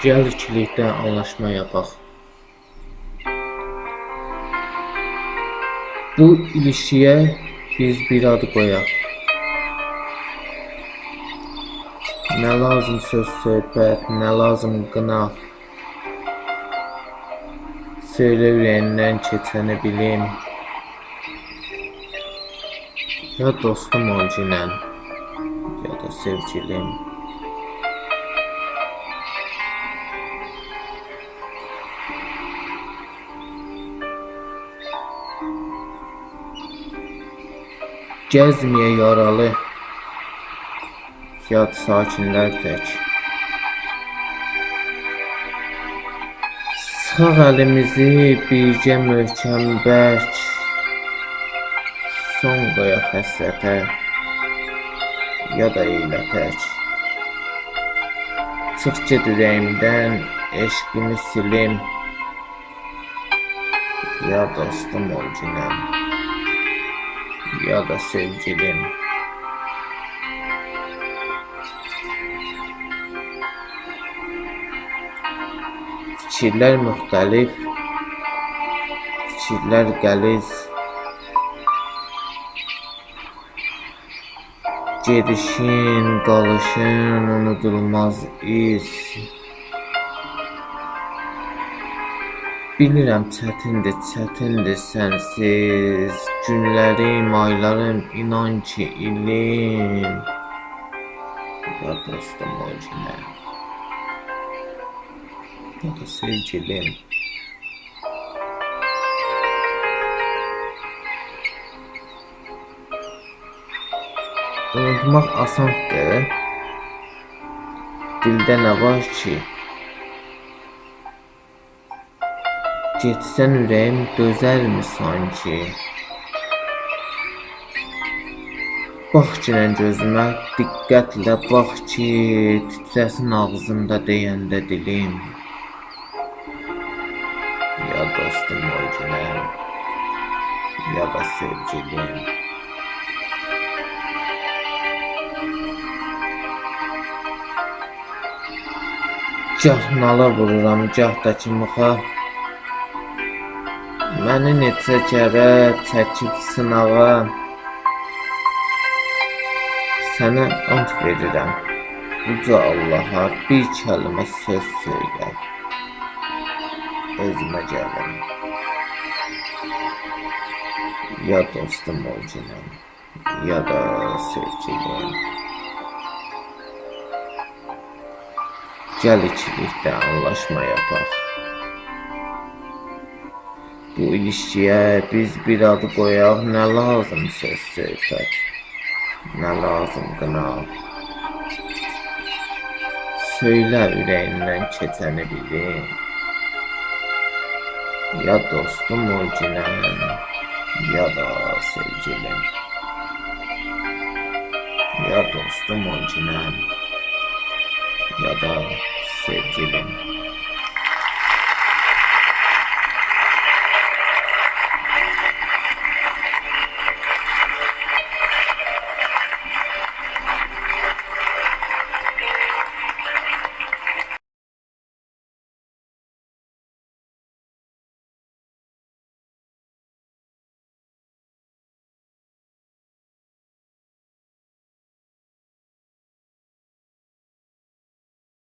Gəl ikilikdə anlaşma yapaq. Bu ilişkiyə biz bir ad qoyaq. Nə lazım söz söhbət, nə lazım qınaq. Söylə ürəyindən keçəni bilim. Ya dostum orijinal, ya da sevgilim. Gəzməyə yaralı, yad sakinlər tək. Sıxaq əlimizi birgə möhkəm bərk. Son qoyaq həsrətə, ya da eylətək. Çıx get ürəyimdən, eşqimi silim. Ya dostum orijinal, ya da sevgilim. Fikirlər müxtəlif, fikirlər qəliz. Gedişin, qalışın, unudulmaz iz. Bilirəm çətindir sənsiz. Günlərim, aylarım, inan ki ilim. Ya dostum orijinal, ya da sevgilim. Unutmaq asandır. Dildə nə var ki? Getsən ürəyim dözərmi sanki? Bax ginən gözümə, diqqətlə bax ki, titrəsin ağzımda deyəndə dilim. Ya dostum orijinal, ya da sevgilim. Gah nala vururam, gah da ki mıxa. Məni neçə kərə çəkib sınağa. Sənə ant verirəm, uca Allaha bir kəlmə söz söylə. Özümə gəlim. Ya dostum orijinal, ya da sevgilim. Gəl ikilikdə anlaşma yapaq. Bu ilişkiyə biz bir ad qoyaq. Nə lazım söz söhbət, nə lazım qınaq. Söylə ürəyindən keçəni bilim. Ya dostum orijinal, ya da sevgilim. Ya dostum orijinal, ya da sevgilim.